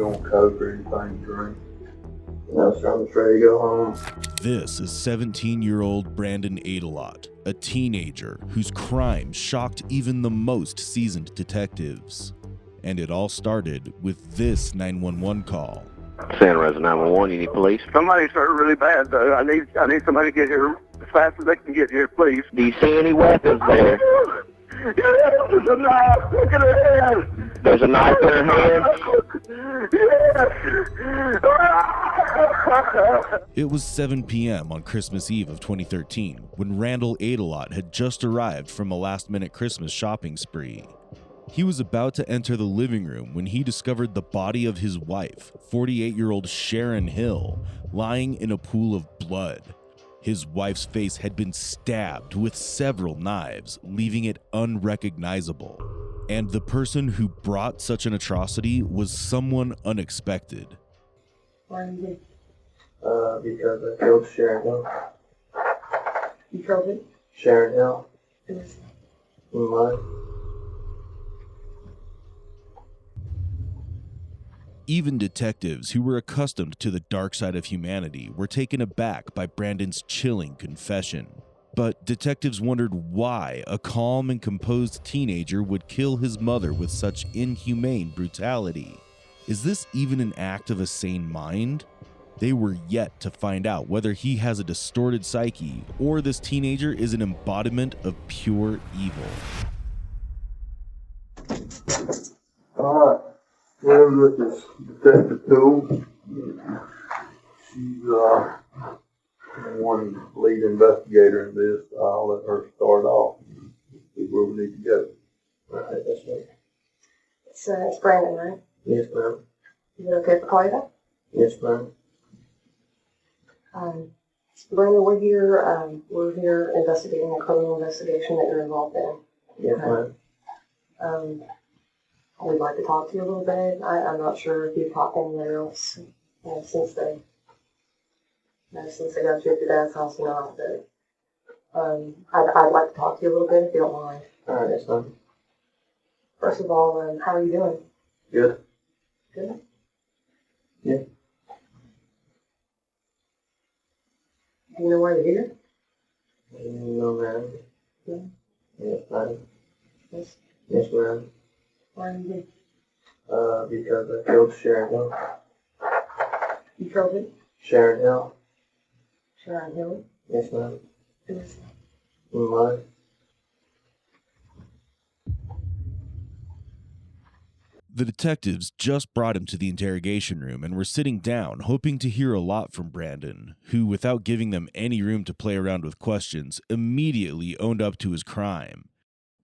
don't coke or anything to drink. No, sir, I'm just ready to go home. This is 17-year-old Brandon Aydelott, a teenager whose crimes shocked even the most seasoned detectives. And it all started with this 911 call. San Res 911, you need police? Somebody's hurt really bad, though. I need somebody to get here as fast as they can get here, please. Do you see any weapons there? There's a knife. Look at her hand. There's a knife in her hand? Yes. It was 7 p.m. on Christmas Eve of 2013 when Randall Aydelott had just arrived from a last-minute Christmas shopping spree. He was about to enter the living room when he discovered the body of his wife, 48-year-old Sharon Hill, lying in a pool of blood. His wife's face had been stabbed with several knives, leaving it unrecognizable. And the person who brought such an atrocity was someone unexpected. Why are you here? Because I killed Sharon Hill. You killed it? Sharon Hill. Who is it? Mine. Even detectives who were accustomed to the dark side of humanity were taken aback by Brandon's chilling confession. But detectives wondered why a calm and composed teenager would kill his mother with such inhumane brutality. Is this even an act of a sane mind? They were yet to find out whether he has a distorted psyche or this teenager is an embodiment of pure evil. Alright. Well, with this detective tool, she's the one lead investigator in this. I'll let her start off. See where we need to go. Alright, that's right. It's Brandon, right? Yes, ma'am. Is it okay if I call you that? Yes, ma'am. Brandon, we're here investigating a criminal investigation that you're involved in. Yes, ma'am. We'd like to talk to you a little bit. I'm not sure if you've talked to anyone else since they got you at your dad's house or not, but I'd like to talk to you a little bit if you don't mind. Alright, yes, ma'am. First of all, how are you doing? Good. Good? Yeah. Do you know why you're here? No, ma'am. No? Yes, ma'am. Yes. Yes, ma'am. Why are you here? Because I killed Sharon Hill. You killed it? Sharon Hill. Sharon Hill? Yes, ma'am. Who is it? Mine. The detectives just brought him to the interrogation room and were sitting down, hoping to hear a lot from Brandon, who, without giving them any room to play around with questions, immediately owned up to his crime.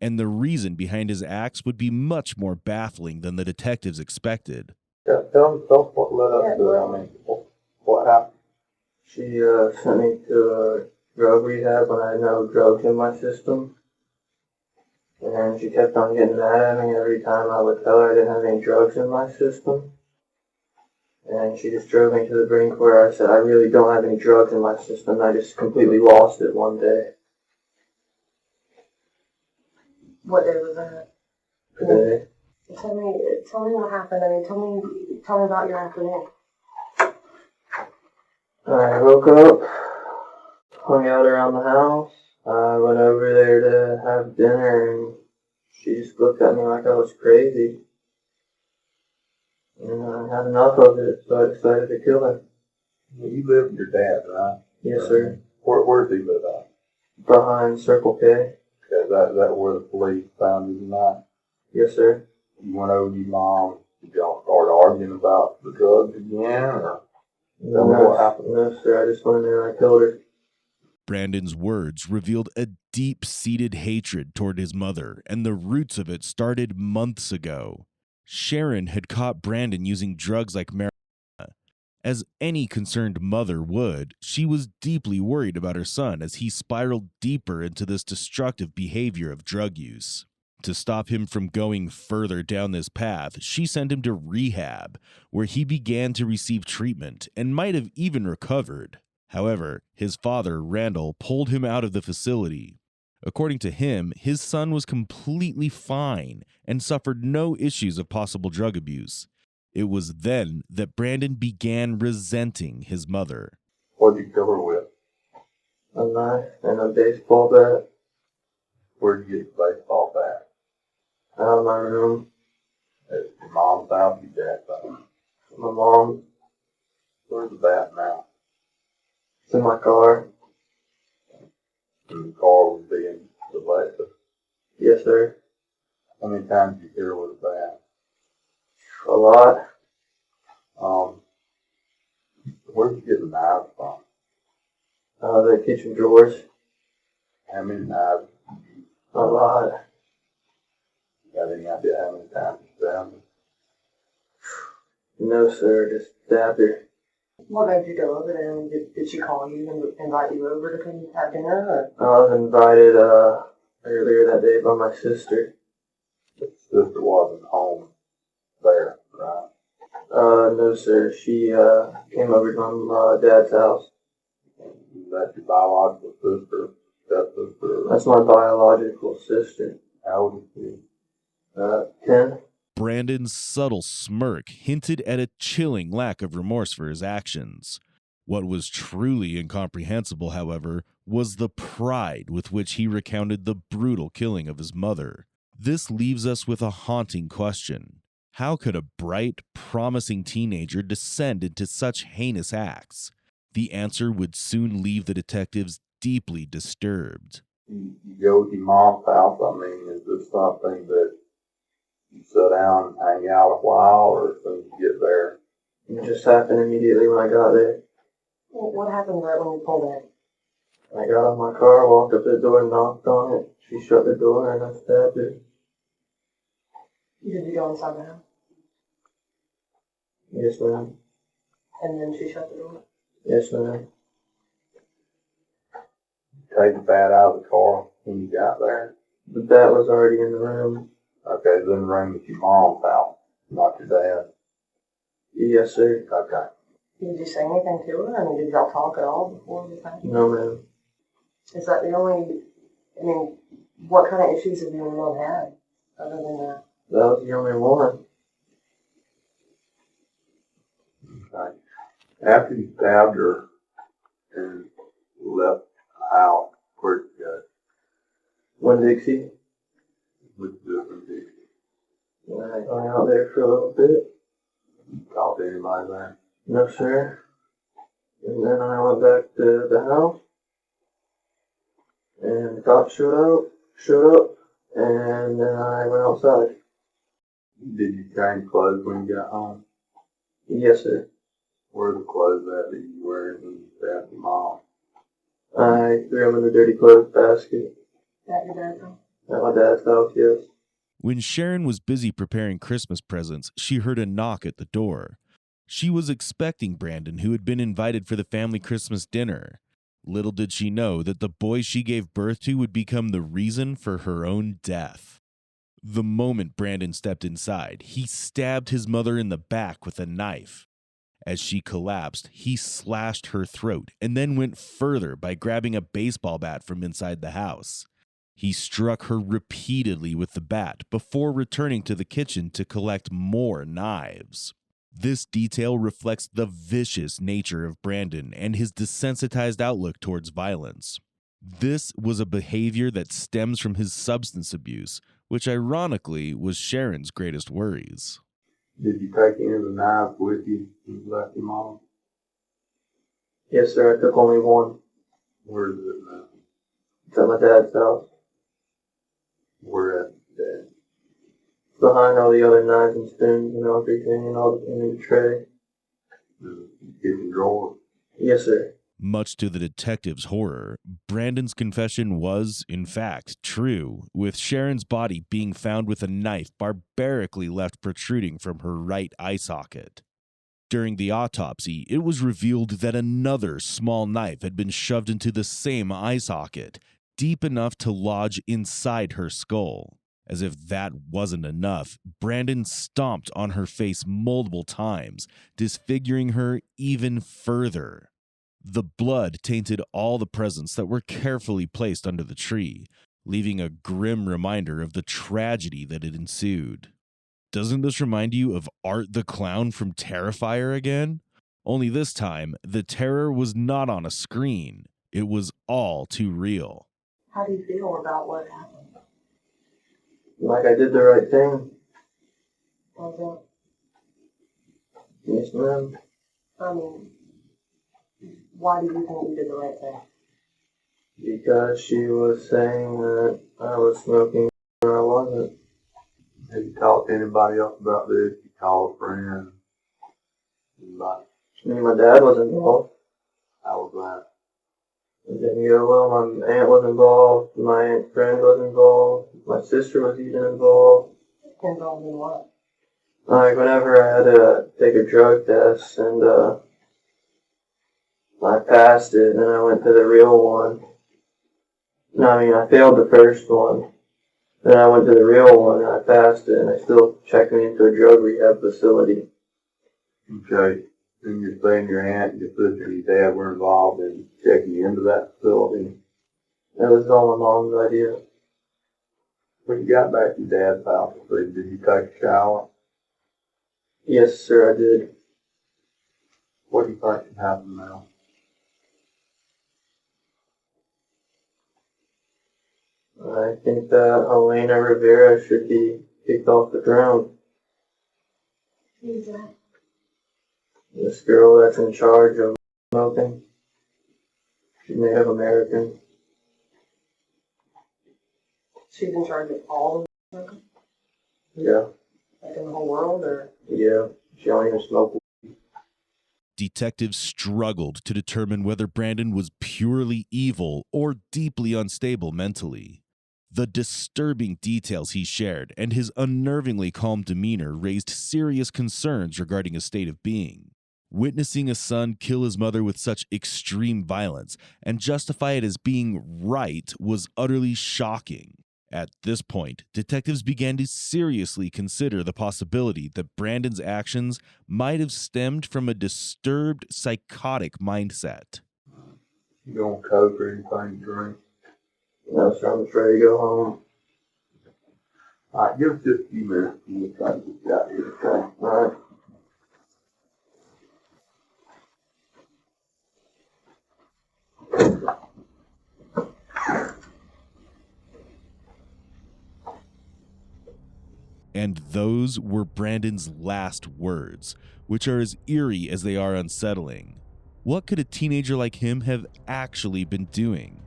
And the reason behind his acts would be much more baffling than the detectives expected. Yeah, tell what led up to it. I mean, what happened? She sent me to a drug rehab when I had no drugs in my system. And she kept on getting mad at me every time I would tell her I didn't have any drugs in my system. And she just drove me to the brink where I said, I really don't have any drugs in my system. I just completely lost it one day. What day was that? Today. Tell me what happened. I mean, tell me about your afternoon. I woke up, hung out around the house. I went over there to have dinner, and she just looked at me like I was crazy. And I had enough of it, so I decided to kill her. You live with your dad, right? Yes, sir. Where does he live at? Behind Circle K. Is that where the police found you tonight? Yes, sir. You went over to your mom. Did y'all start arguing about the drugs again, or No, what happened? No, sir. I just went in there and I killed her. Brandon's words revealed a deep-seated hatred toward his mother, and the roots of it started months ago. Sharon had caught Brandon using drugs like marijuana. As any concerned mother would, she was deeply worried about her son as he spiraled deeper into this destructive behavior of drug use. To stop him from going further down this path, she sent him to rehab, where he began to receive treatment and might have even recovered. However, his father, Randall, pulled him out of the facility. According to him, his son was completely fine and suffered no issues of possible drug abuse. It was then that Brandon began resenting his mother. What'd you kill her with? A knife and a baseball bat. Where'd you get the baseball bat? Out of my room. At your mom's house, your dad's house. My mom. Where's the bat now? It's in my car. And the car was being selected. Yes, sir. How many times did you hit her with a bat? A lot. Where'd you get the knives from? The kitchen drawers. How many knives? A lot. Got any idea how many times you stabbed her? No, sir. Just stabbed her. What made you go over there? And did she call you and invite you over to come have dinner? I was invited earlier that day by my sister. But the sister wasn't home there, right? No, sir. She came over to my dad's house. Is that your biological sister, stepsister? That's my biological sister. How old is she? 10. Brandon's subtle smirk hinted at a chilling lack of remorse for his actions. What was truly incomprehensible, however, was the pride with which he recounted the brutal killing of his mother. This leaves us with a haunting question. How could a bright, promising teenager descend into such heinous acts? The answer would soon leave the detectives deeply disturbed. You go to your mom's house, I mean, is this something that you sit down and hang out a while, or as soon as you get there? It just happened immediately when I got there. What happened right when you pulled in? I got out of my car, walked up to the door, knocked on it. She shut the door, and I stabbed her. Did you go inside the house? Yes, ma'am. And then she shut the door? Yes, ma'am. Take the bat out of the car when you got there? The bat was already in the room. Okay, it's in the room at your mom's house, not your dad. Yes, sir. Okay. Did you say anything to her? I mean, did y'all talk at all before this happened? No, ma'am. Is that the only, I mean, what kind of issues have you and Mom had other than that? That was the only one. Okay. After you stabbed her and left the house, where'd you go? Winn-Dixie. Which different people? And I hung out there for a little bit. Talk to anybody there? No, sir. And then I went back to the house. And the cops showed up. And then I went outside. Did you change clothes when you got home? Yes, sir. Where are the clothes at that you wearing when you stabbed your mom? I threw them in the dirty clothes basket. At your dad's house? At my dad's house, yes. When Sharon was busy preparing Christmas presents, she heard a knock at the door. She was expecting Brandon, who had been invited for the family Christmas dinner. Little did she know that the boy she gave birth to would become the reason for her own death. The moment Brandon stepped inside, he stabbed his mother in the back with a knife. As she collapsed, he slashed her throat and then went further by grabbing a baseball bat from inside the house. He struck her repeatedly with the bat before returning to the kitchen to collect more knives. This detail reflects the vicious nature of Brandon and his desensitized outlook towards violence. This was a behavior that stems from his substance abuse, which ironically was Sharon's greatest worries. Did you take any of the knives with you when you left your mom? Yes, sir. I took only one. Where is it now? It's at my dad's house. Where at Dad? Behind all the other knives and spoons and everything and all in the tray. The kitchen drawer? Yes, sir. Much to the detective's horror, Brandon's confession was, in fact, true, with Sharon's body being found with a knife barbarically left protruding from her right eye socket. During the autopsy, it was revealed that another small knife had been shoved into the same eye socket, deep enough to lodge inside her skull. As if that wasn't enough, Brandon stomped on her face multiple times, disfiguring her even further. The blood tainted all the presents that were carefully placed under the tree, leaving a grim reminder of the tragedy that had ensued. Doesn't this remind you of Art the Clown from Terrifier again? Only this time, the terror was not on a screen. It was all too real. How do you feel about what happened? Like I did the right thing. Was Yes, ma'am. it? I mean, why do you think you did the right thing? Because she was saying that I was smoking when I wasn't. Have you talked to anybody else about this? You call a friend? Anybody? I mean, my dad was involved. How was that? It didn't go well. My aunt was involved. My aunt's friend was involved. My sister was even involved. Involved in what? Like, whenever I had to take a drug test and, I passed it and then I went to the real one. No, I mean, I failed the first one. Then I went to the real one and I passed it and they still checked me into a drug rehab facility. Okay. And you're saying your aunt and your sister and your dad were involved in checking you into that facility. That was all my mom's idea. When you got back to your dad's house, did you take a shower? Yes, sir, I did. What do you think should happen now? I think that Elena Rivera should be kicked off the ground. Who's that? This girl that's in charge of smoking. She's Native American. She's in charge of all of them? Yeah, Like in the whole world, or? yeah. She don't even smoke. Detectives struggled to determine whether Brandon was purely evil or deeply unstable mentally. The disturbing details he shared and his unnervingly calm demeanor raised serious concerns regarding his state of being. Witnessing a son kill his mother with such extreme violence and justify it as being right was utterly shocking. At this point, detectives began to seriously consider the possibility that Brandon's actions might have stemmed from a disturbed, psychotic mindset. You don't coke or anything to drink? No, sir, I'm afraid to go home. Alright, give us just a few minutes and we'll try to get you out here, okay? Alright. And those were Brandon's last words, which are as eerie as they are unsettling. What could a teenager like him have actually been doing?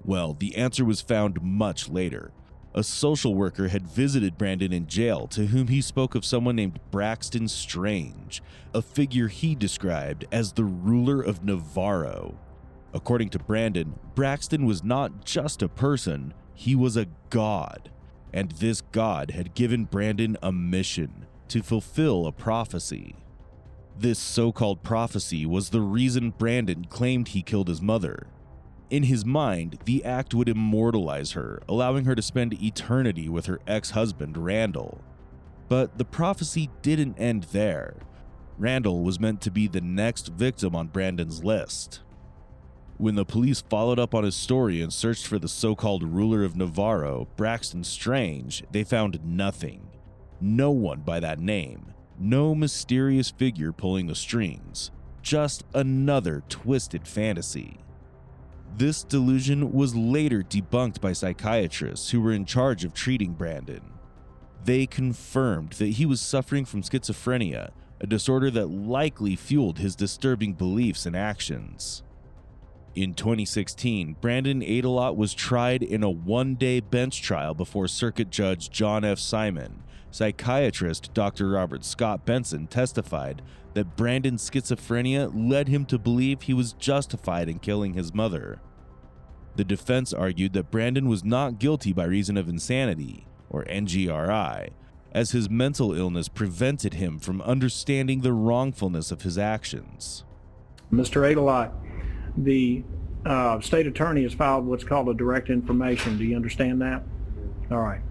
Well, the answer was found much later. A social worker had visited Brandon in jail, to whom he spoke of someone named Braxton Strange, a figure he described as the ruler of Navarro. According to Brandon, Braxton was not just a person, he was a god. And this god had given Brandon a mission to fulfill a prophecy. This so-called prophecy was the reason Brandon claimed he killed his mother. In his mind, the act would immortalize her, allowing her to spend eternity with her ex-husband, Randall. But the prophecy didn't end there. Randall was meant to be the next victim on Brandon's list. When the police followed up on his story and searched for the so-called ruler of Navarro, Braxton Strange, they found nothing. No one by that name. No mysterious figure pulling the strings. Just another twisted fantasy. This delusion was later debunked by psychiatrists who were in charge of treating Brandon. They confirmed that he was suffering from schizophrenia, a disorder that likely fueled his disturbing beliefs and actions. In 2016, Brandon Aydelott was tried in a one-day bench trial before Circuit Judge John F. Simon. Psychiatrist Dr. Robert Scott Benson testified that Brandon's schizophrenia led him to believe he was justified in killing his mother. The defense argued that Brandon was not guilty by reason of insanity, or NGRI, as his mental illness prevented him from understanding the wrongfulness of his actions. Mr. Aydelott, the state attorney has filed what's called a direct information. Do you understand that? All right.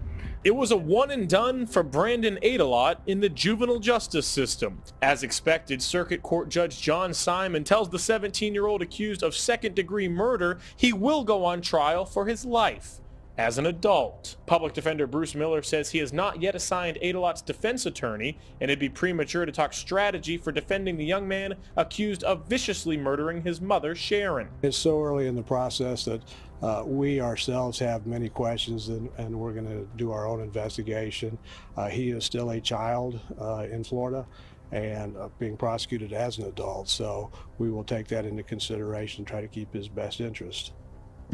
It was a one and done for Brandon Aydelott in the juvenile justice system. As expected, Circuit Court Judge John Simon tells the 17-year-old accused of second-degree murder he will go on trial for his life. as an adult. Public defender Bruce Miller says he has not yet assigned Aydelott's defense attorney, and it'd be premature to talk strategy for defending the young man accused of viciously murdering his mother, Sharon. It's so early in the process that we ourselves have many questions, and we're going to do our own investigation. He is still a child in Florida and being prosecuted as an adult, so we will take that into consideration and try to keep his best interest.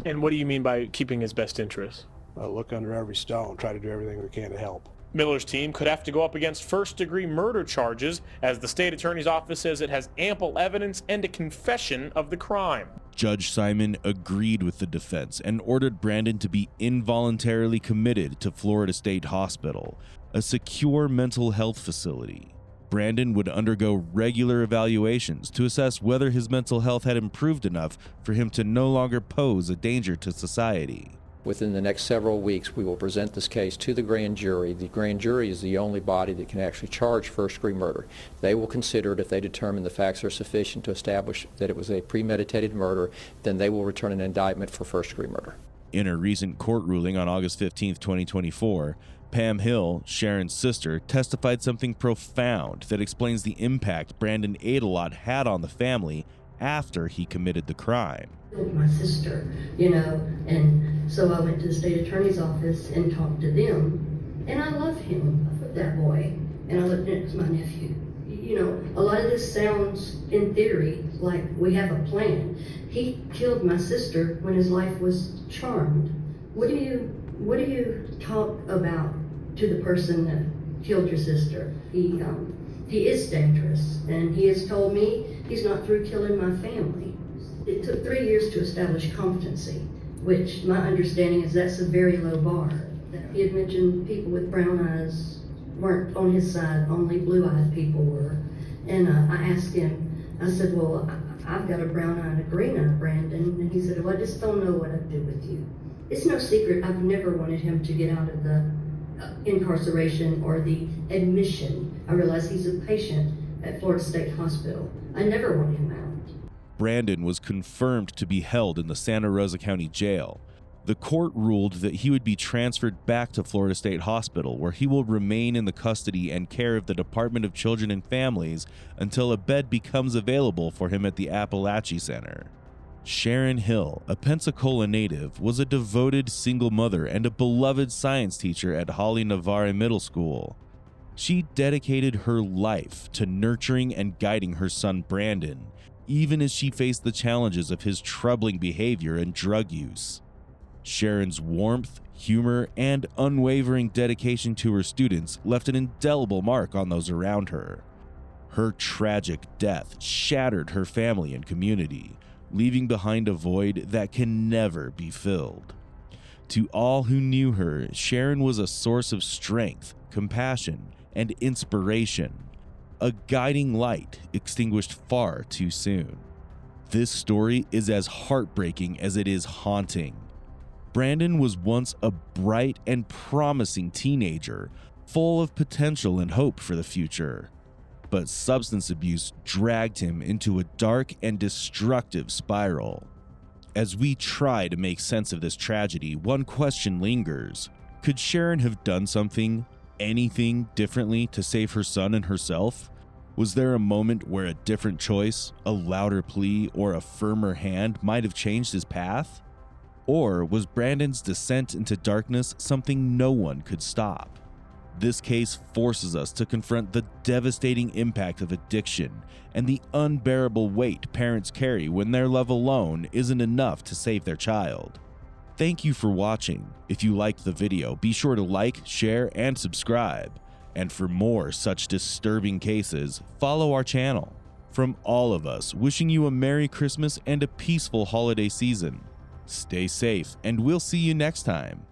And what do you mean by keeping his best interest? Look under every stone, try to do everything we can to help. Miller's team could have to go up against first-degree murder charges, as the state attorney's office says it has ample evidence and a confession of the crime. Judge Simon agreed with the defense and ordered Brandon to be involuntarily committed to Florida State Hospital, a secure mental health facility. Brandon would undergo regular evaluations to assess whether his mental health had improved enough for him to no longer pose a danger to society. Within the next several weeks, we will present this case to the grand jury. The grand jury is the only body that can actually charge first-degree murder. They will consider it. If they determine the facts are sufficient to establish that it was a premeditated murder, then they will return an indictment for first-degree murder. In a recent court ruling on August 15, 2024, Pam Hill, Sharon's sister, testified something profound that explains the impact Brandon Aydelott had on the family after he committed the crime. My sister, and so I went to the state attorney's office and talked to them, and I love him, that boy, and I looked at it as my nephew. A lot of this sounds, in theory, like we have a plan. He killed my sister when his life was charmed. What do you talk about to the person that killed your sister? He is dangerous, and he has told me he's not through killing my family. It took 3 years to establish competency, which my understanding is that's a very low bar. He had mentioned people with brown eyes weren't on his side, only blue-eyed people were. And I asked him, I said, well, I've got a brown eye and a green eye, Brandon. And he said, well, I just don't know what I'd do with you. It's no secret I've never wanted him to get out of the incarceration or the admission. I realize he's a patient at Florida State Hospital. I never want him out. Brandon was confirmed to be held in the Santa Rosa County Jail. The court ruled that he would be transferred back to Florida State Hospital, where he will remain in the custody and care of the Department of Children and Families until a bed becomes available for him at the Appalachia Center. Sharon Hill, a Pensacola native, was a devoted single mother and a beloved science teacher at Holly Navarre Middle School. She dedicated her life to nurturing and guiding her son Brandon, even as she faced the challenges of his troubling behavior and drug use. Sharon's warmth, humor, and unwavering dedication to her students left an indelible mark on those around her. Her tragic death shattered her family and community, leaving behind a void that can never be filled. To all who knew her, Sharon was a source of strength, compassion, and inspiration, a guiding light extinguished far too soon. This story is as heartbreaking as it is haunting. Brandon was once a bright and promising teenager, full of potential and hope for the future. But substance abuse dragged him into a dark and destructive spiral. As we try to make sense of this tragedy, one question lingers. Could Sharon have done something, anything differently to save her son and herself? Was there a moment where a different choice, a louder plea, or a firmer hand might have changed his path? Or was Brandon's descent into darkness something no one could stop? This case forces us to confront the devastating impact of addiction and the unbearable weight parents carry when their love alone isn't enough to save their child. Thank you for watching. If you liked the video, be sure to like, share, and subscribe. And for more such disturbing cases, follow our channel. From all of us, wishing you a Merry Christmas and a peaceful holiday season. Stay safe, and we'll see you next time.